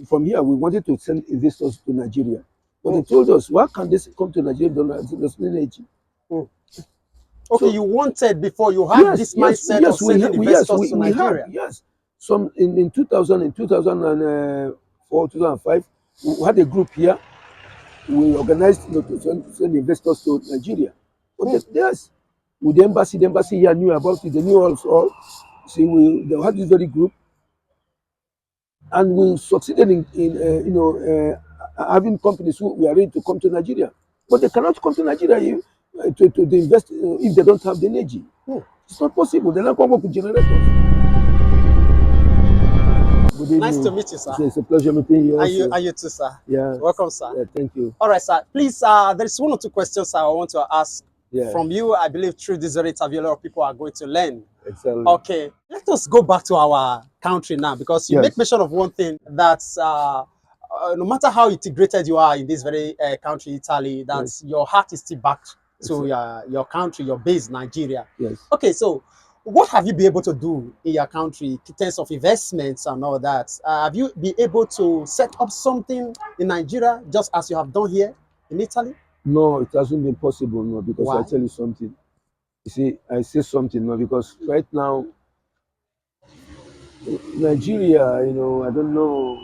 from here, we wanted to send investors to Nigeria. But they told us, why can't they come to Nigeria if there's no energy? Okay, So, you wanted before you had yes, this yes, mindset of yes, sending investors to we had, Nigeria. yes. Some in 2000, in 2004, 2005, we had a group here. We organized, to send investors to Nigeria. But yes, with the embassy here knew about it. They knew us all. See, they had this very group, and we succeeded in having companies who were ready to come to Nigeria. But they cannot come to Nigeria to invest if they don't have the energy. It's not possible. They're not come up with generators. Good Nice to evening. meet you, sir. It's a pleasure meeting you also. Are you too, sir? Yeah. Welcome, sir. Yeah, thank you. All right, sir. Please, there's one or two questions I want to ask Yeah. from you. I believe through this very interview, a lot of people are going to learn. Exactly. Okay, let us go back to our country now, because you make Yes. mention of one thing that no matter how integrated you are in this very country, Italy, that Yes. your heart is still back to Exactly. your country, your base, Nigeria. Yes. Okay, so what have you been able to do in your country in terms of investments and all that? Have you been able to set up something in Nigeria just as you have done here in Italy? No, it hasn't been possible, no, because I Why? tell you something. You see, I say something, no, because right now, Nigeria, I don't know,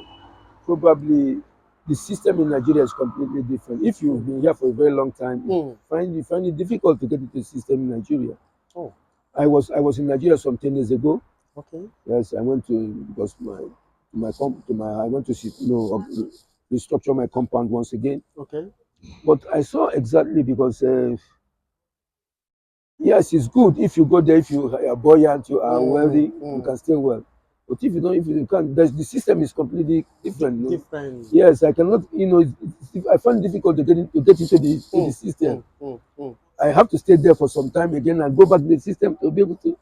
probably the system in Nigeria is completely different. If you've been here for a very long time, Mm. you find it difficult to get into the system in Nigeria. Oh, I was in Nigeria some 10 years ago. okay. Yes, I went to because I went to restructure my compound once again. Okay. But I saw exactly because yes, it's good if you go there, if you are buoyant, you are wealthy, you Mm. can stay well. But if you don't, if you can't, the system is completely different. Different. Yes, I cannot. I find it difficult to get into the system. Mm. I have to stay there for some time again and go back to the system to be able to.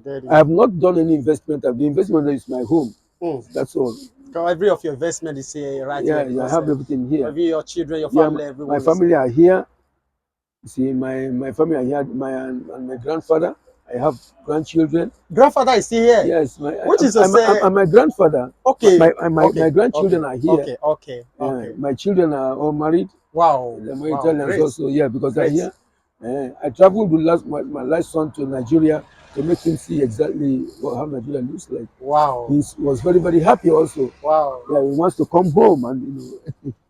There I is. have not done any investment. The investment is my home. Mm. That's all. So every of your investment is here, right Yeah, here, yeah, I because have everything here. every your children, your Yeah, family, my everyone is family here. are here. You see, my family are here. And my grandfather. I have grandchildren. Grandfather is still here, Yes, which is to say, I'm my grandfather. okay, My grandchildren are here. okay. My children are all married. Wow, They're married wow, Italians great, also, yeah, because they're great. here. I traveled with my last son to Nigeria to make him see exactly how Nigeria looks like. Wow, He was very, very happy also. wow. Yeah, he wants to come home and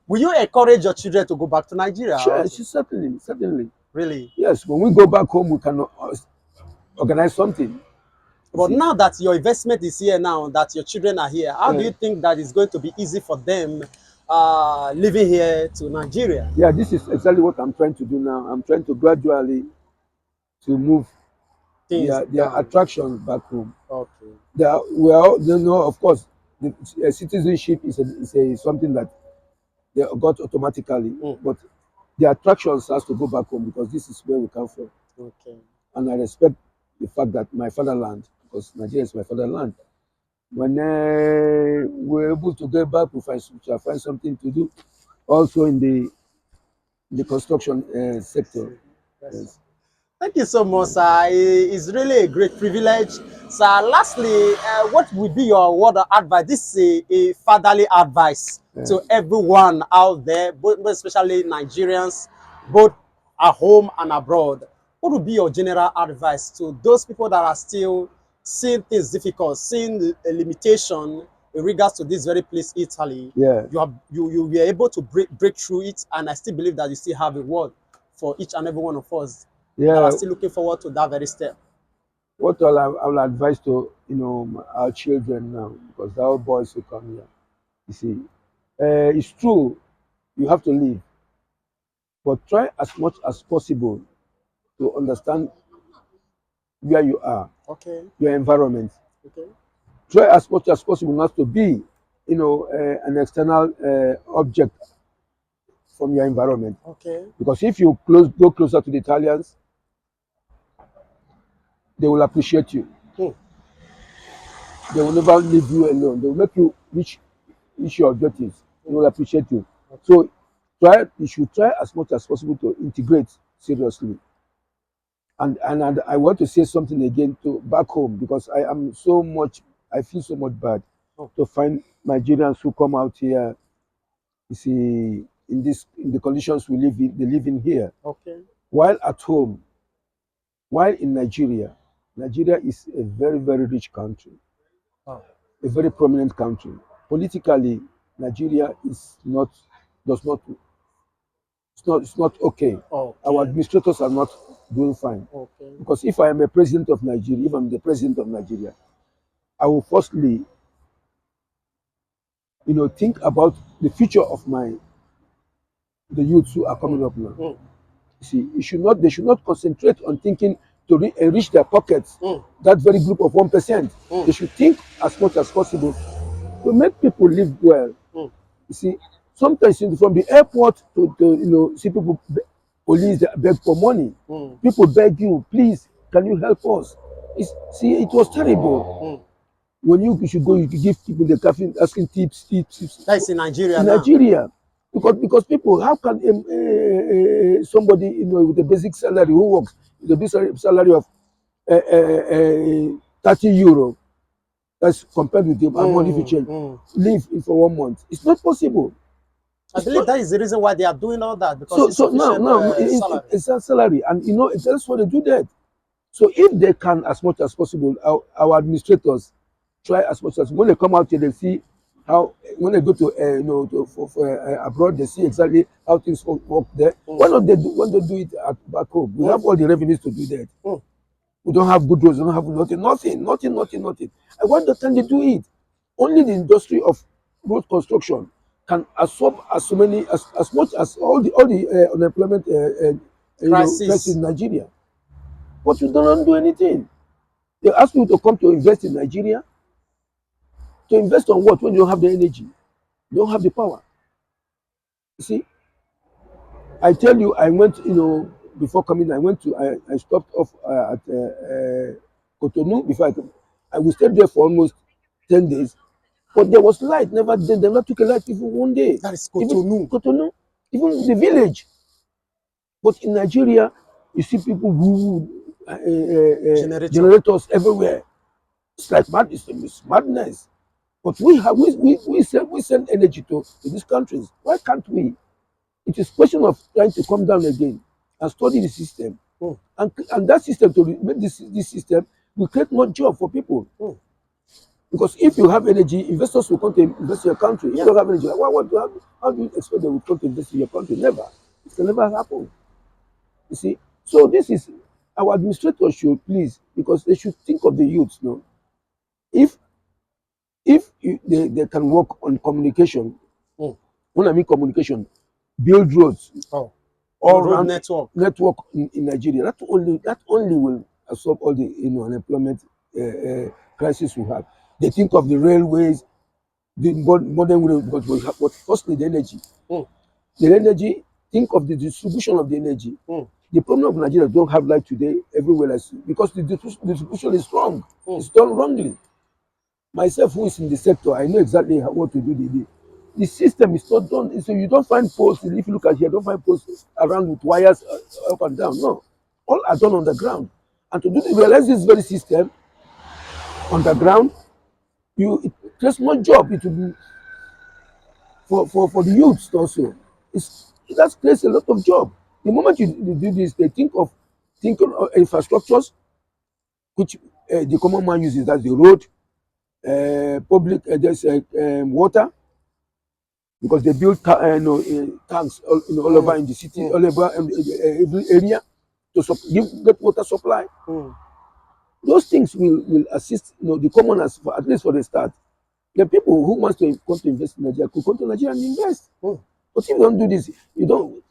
Will you encourage your children to go back to Nigeria sure, also? certainly, certainly. Really? Yes, when we go back home, we can organize something. You But see, now that your investment is here, now that your children are here, how do uh, you think that it's going to be easy for them living here to Nigeria? yeah, this is exactly what I'm trying to do now. I'm trying to gradually to move Things their down. attractions back home. Okay. Of course, citizenship is something that they got automatically, Mm. but the attractions has to go back home because this is where we come from. Okay. And I respect the fact that my fatherland, because Nigeria is my fatherland. When we're able to get back, we shall find something to do. Also in the construction sector. Yes, sir. Yes. Thank you so much, sir. It's really a great privilege. Sir, lastly, what would be your word of advice? This is a fatherly advice Yeah. to everyone out there, both especially Nigerians, both at home and abroad. What would be your general advice to those people that are still seeing things difficult, seeing a limitation in regards to this very place, Italy? Yeah. You were able to break through it, and I still believe that you still have a word for each and every one of us that are Yeah. still looking forward to that very step. What I will advise to our children now, because our boys who come here, you see, it's true you have to live, but try as much as possible to understand where you are, Okay, your environment. okay, Try as much as possible not to be, an external object from your environment. okay, Because if you go closer to the Italians, they will appreciate you. hmm. They will never leave you alone. They will make you reach your objectives. They will appreciate you. So you should try as much as possible to integrate seriously. And I want to say something again to back home because I feel so much bad. to find Nigerians who come out here. You see, in the conditions they live in here. Okay. While at home, while in Nigeria, Nigeria is a very rich country, Oh. a very prominent country. Politically, Nigeria is not does not it's not okay. Our Okay. administrators are not doing fine. Okay. Because if I am a president of Nigeria, if I'm the president of Nigeria, I will firstly, think about the future of the youths who are Mm. coming up now. Mm. You see, they should not concentrate on thinking to enrich their pockets. Mm. That very group of 1%. Mm. They should think as much as possible to make people live well. Mm. You see, sometimes from the airport to see people police beg for money. Mm. People beg you, please, can you help us? See, it was terrible. Mm. When you should go, you give people the caffeine asking tips That is in Nigeria in now. Nigeria. Because people, how can somebody with a basic salary who works with a basic salary of 30 euro, that's compared with the money if change, live in for 1 month? It's not possible. I It's believe not. that is the reason why they are doing all that, because So insufficient now salary. it's a salary, and that's why they do that. So if they can, as much as possible, our administrators try as much as when they come out here, they see how when they go to for abroad, they see exactly how things work there. Mm. Why don't they do it back home? We Mm. have all the revenues to do that. Mm. We don't have good roads, we don't have nothing. And why don't they do it? Only the industry of road construction can absorb as much as all the unemployment crisis Crisis. in Nigeria. But you don't do anything. They ask you to come to invest in Nigeria. To invest on what when you don't have the energy? You don't have the power. You see, I tell you, I went, before coming, I stopped off at Cotonou before I we stayed there for almost 10 days. But there was light, they never took a light even one day. That is Even Cotonou. Cotonou, even the village. But in Nigeria, you see people who Generator. generators everywhere. It's like it's madness. But we send energy to these countries. Why can't we? It is question of trying to come down again and study the system. Mm. And that system to make this system will create more job for people. Mm. Because if you have energy, investors will come to invest in your country. If you don't have energy, how do you expect they will come to invest in your country? Never. It can never happen. You see? So this is our administrators should please, because they should think of the youths. No, if they can work on communication, Mm. when I mean communication, build roads Oh. all Road around network. in Nigeria. That only will absorb all the unemployment crisis we have. They think of the railways, the modern railways, but firstly the energy. Mm. The energy. Think of the distribution of the energy. Mm. The problem of Nigeria don't have light today everywhere because the distribution is wrong. Mm. It's done wrongly. Myself, who is in the sector, I know exactly what to do. The system is not done. So you don't find posts. If you look at here, you don't find posts around with wires up and down. No, all are done on the ground. And to realize this very system on the ground, it creates more job. It will be for the youths also. That creates a lot of job. The moment you do this, they thinking of infrastructures, which the common man uses. That's the road, public. There's water, because they build tanks all over in the city, all over every area to get water supply. Mm. Those things will assist the commoners at least for the start. The people who wants to come to invest in Nigeria could come to Nigeria and invest. Mm. But if you don't do this, you don't.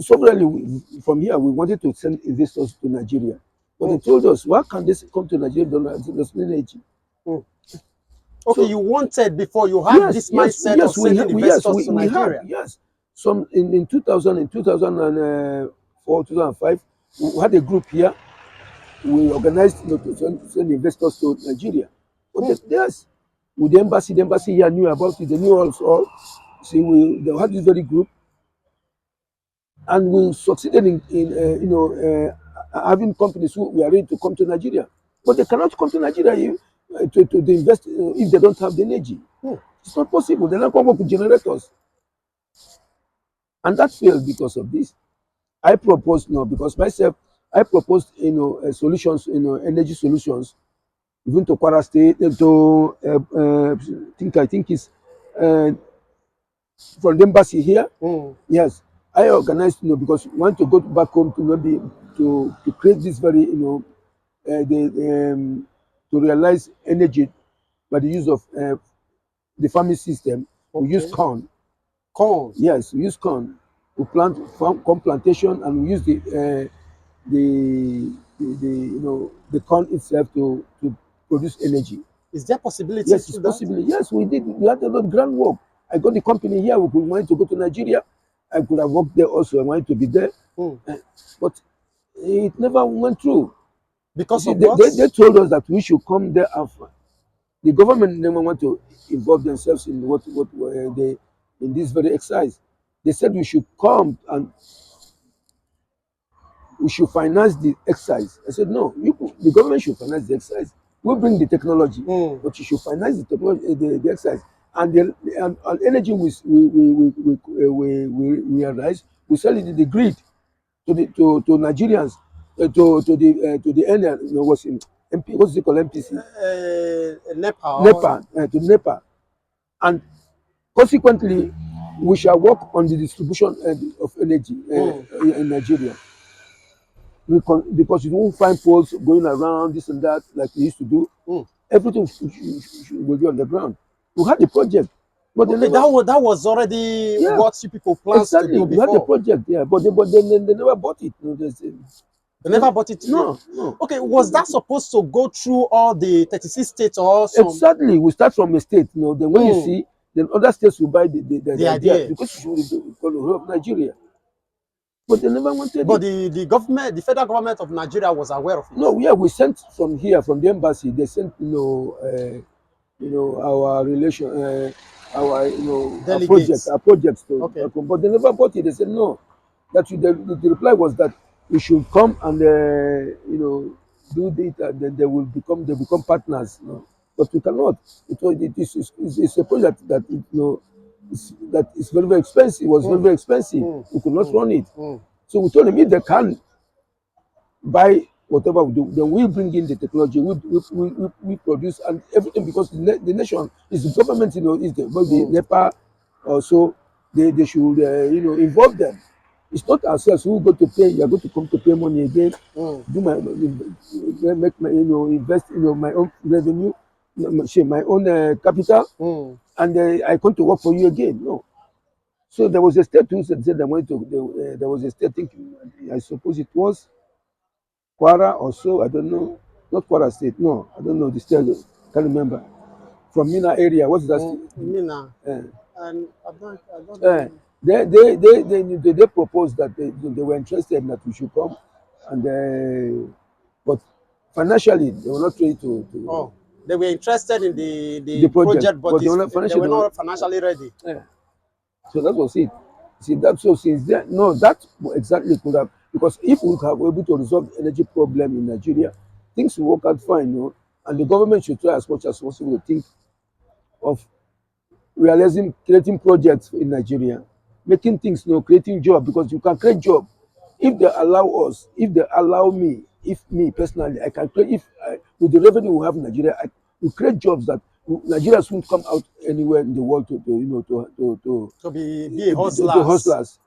Severally, from here, we wanted to send investors to Nigeria, but they Mm. told us, why can't they come to Nigeria? There's no energy. Mm. Okay, So you wanted before you had yes, this mindset of sending yes, investors to we had, Nigeria. yes. Some in 2004, 2005, we had a group here. We organized to send investors to Nigeria. But yes, with the embassy here knew about it. They knew us all. See, they had this very group, and we succeeded in having companies who were ready to come to Nigeria. But they cannot come to Nigeria. to invest if they don't have the energy. It's not possible. They don't come up with generators, and that failed because of this. I proposed no because myself I proposed solutions, energy solutions even to Kwara State, to I think it's uh, from the embassy here. Yes, I organized, because we want to go back home to maybe to create this very, the to realize energy by the use of the farming system. We use Okay. corn. Corn. Yes, we use corn. We plant corn plantation, and we use the corn itself to produce energy. Is there possibility Yes, to it's do that? possible. Yes, we did. We had a lot of groundwork. I got the company here. We could want to go to Nigeria. I could have worked there also. I wanted to be there, uh, but it never went through. You Because see, of what? they told us that we should come there after. The government never want to involve themselves in what they in this very exercise. They said we should come and we should finance the exercise. I said, no, the government should finance the exercise. We'll bring the technology, but you should finance the technology, the exercise. And and energy we realize, we sell it in the grid to Nigerians, to the NL, what's in MP, what's it called, MPC, NEPA. NEPA, to NEPA. And consequently, we shall work on the distribution of energy in Nigeria. Because you won't find poles going around this and that like they used to do. Everything will be on the ground. We had the project, but Okay, that was already what you people plans to exactly. do We had the before. project, yeah, but they never bought it. They never bought it. No. Okay, was that supposed to go through all the 36 states or some? Exactly. We start from a state. Then when you see, then other states will buy the idea idea. because you should call the whole of Nigeria. But they never wanted But it. the government, the federal government of Nigeria was aware of it. No, yeah, we sent from here, from the embassy. They sent, our relation, our Delegates. our projects to Okay. but they never bought it. They said no. The reply was that we should come and do it, and then they become partners. But we cannot. It's a project that that is very, very expensive. It was very, very expensive. We could not run it. So we told them if they can buy whatever we do, then we bring in the technology, we produce and everything, because the nation is the government, is the NEPA also. They should involve them. It's not ourselves who go to pay. You are going to come to pay money again, do make my invest my own revenue, my own capital, and I come to work for you again. No. So there was a state who said they wanted to. There was a state, I suppose it was Kwara or so, I don't know. Not Kwara State, no, I don't know the state, can't remember. From Mina area, what's that state? Mina. Uh, And I don't uh, know. they proposed that they were interested that we should come, and but financially they were not ready to They were interested in the the project, project, but but they were not they financially. were not financially ready. So that was it. See that, so since then, no, that exactly could have, because if we have able to resolve the energy problem in Nigeria, things will work out fine, and the government should try as much as possible to think of realizing, creating projects in Nigeria, making things, creating job, because you can create job if they allow us, if they allow me, if me personally, I can create, if with the revenue we have in Nigeria, we create jobs that Nigerians won't come out anywhere in the world To be a to hustlers. hustlers.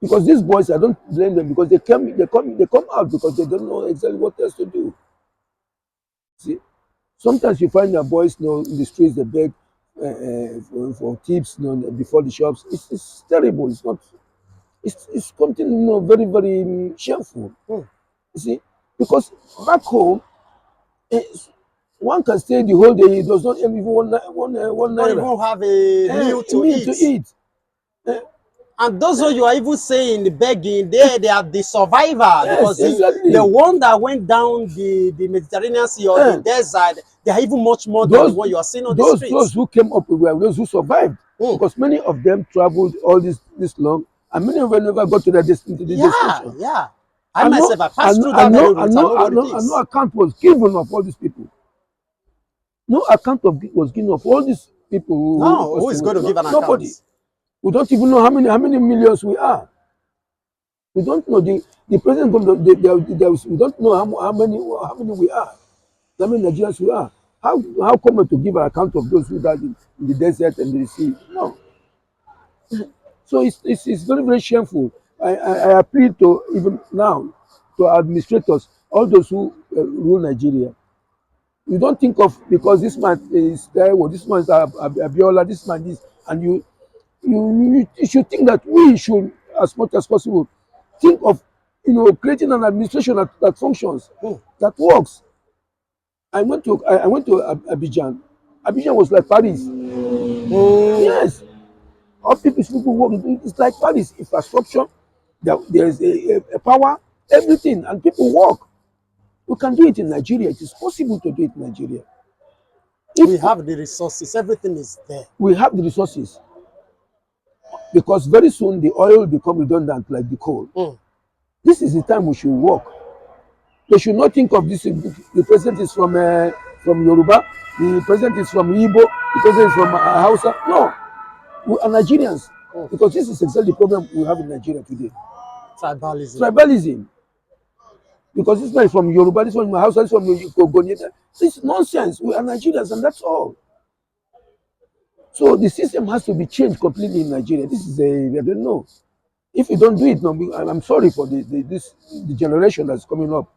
Because these boys, I don't blame them, because they come out because they don't know exactly what else to do. See, sometimes you find that boys, in the streets, they beg for tips, before the shops. It's terrible. It's not. It's something, very, very shameful. You see, because back home, eh, one can stay the whole day. He does not earn even one Don't naira. even have a meal A to meal to eat. eat. Eh, And those who you are even saying begging, they are the survivor, yes, because exactly. the one that went down the Mediterranean Sea or the Eh, desert, they are even much more than the those one you are seeing on the those streets. who came up were those who survived, because many of them traveled all this long, and many of them never got to to the Yeah, destination. yeah. I myself, I passed through that very route. I know what it And no is. account was given of all these people. No account of was given of all these people No, who passed is away. going to No, give an account? nobody. We don't even know how many millions we are. We don't know the president. We don't know how many we are. How many Nigerians we are. How come to give an account of those who died in the desert and the sea? No. So it's very, very shameful. I appeal to even now to our administrators, all those who rule Nigeria. You don't think of because this man is there or this man is Abiola, this man is, and you should think that we should, as much as possible, think of creating an administration that functions, Hmm. that works. I went to Abidjan. Abidjan was like Paris. Hmm. Yes, all people work. It's like Paris. Infrastructure, there is a power, everything, and people work. We can do it in Nigeria. It is possible to do it in Nigeria. We If have the resources. Everything is there. we have the resources, because very soon the oil will become redundant like the coal. Hmm. This is the time we should work. They should not think of this. The president is from Yoruba, the president is from Igbo, the president is from Hausa. No, we are Nigerians, Hmm. because this is exactly the problem we have in Nigeria today. Tribalism. Tribalism. Because this man is from Yoruba, this one is from Hausa, this one is from Gonieta. This is nonsense. We are Nigerians, and that's all. So the system has to be changed completely in Nigeria. This is I don't know. If you don't do it, no, I'm sorry for the generation that's coming up.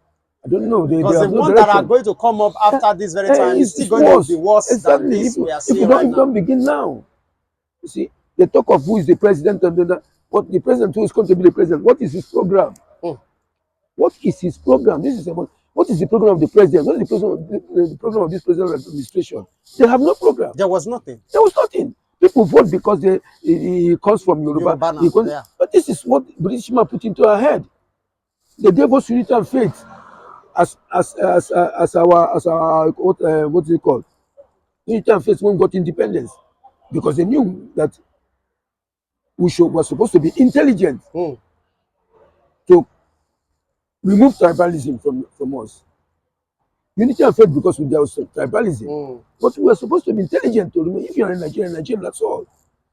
I don't know. They Because the have no ones that are direction. going to come up after this very time is still It's going to be worse. worse than Exactly. this we are If you seeing don't right if you now. don't begin now, you see, they talk of who is the president and then what the president who is going to be the president. What is his program? Hmm. What is his program? This is about what is the program of the president? What is the program the program of this president administration? They have no program. There was nothing. There was nothing. People vote because he comes from Yoruba. Yoruba now. Yeah. But this is what British man put into our head. They gave us unity and faith as our what is it called? Unity and faith when we got independence, because they knew that were supposed to be intelligent Hmm. to remove tribalism from us. Unity and faith because there was tribalism. Hmm. But we were supposed to be intelligent to remove. If you are in Nigeria, that's all.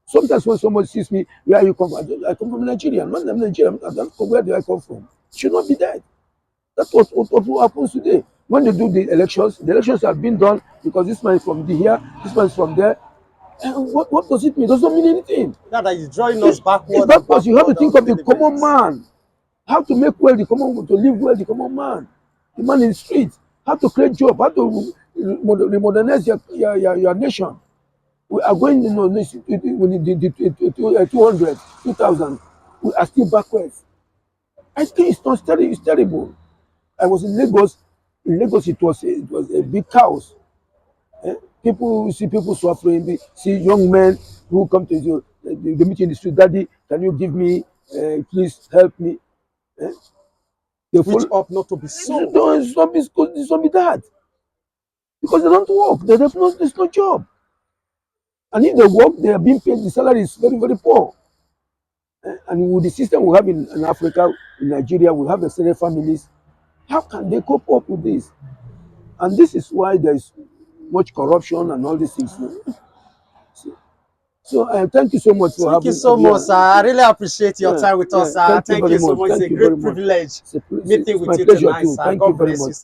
Sometimes when somebody sees me, where you come from? I come from Nigeria. Man, I'm Nigerian. Where do I come from? It should not be that. That's what happens today. When they do the elections have been done because this man is from here, this man is from there. And what does it mean? It does not mean anything. That is drawing us It's backward and backwards. You have to backward think on of the daily common basis. man. How to make well to live well the common man. The man in the street. How to create job. How to modernize your nation. We are going, the 200, 2000. We are still backwards. I think it's terrible. I was in Lagos. In Lagos, it was a big chaos. Eh? People see people suffering. They see young men who come to you. They meet you in the street. Daddy, can you give me? Please help me. Eh? They Which follow. ought not to be so. No, it's not be that, because they don't work. There's no job. And if they work, they are being paid. The salary is very, very poor. And with the system we have in Africa, in Nigeria, we have extended families. How can they cope up with this? And this is why there is much corruption and all these things. So thank you so much for Thank you having. so much, sir. I really appreciate your Yeah, time with yeah. us, sir. Thank you Thank very you so much. much. It's a Thank you very great much. privilege It's meeting my with you pleasure tonight, too. sir. Thank you God very bless you, much. sir.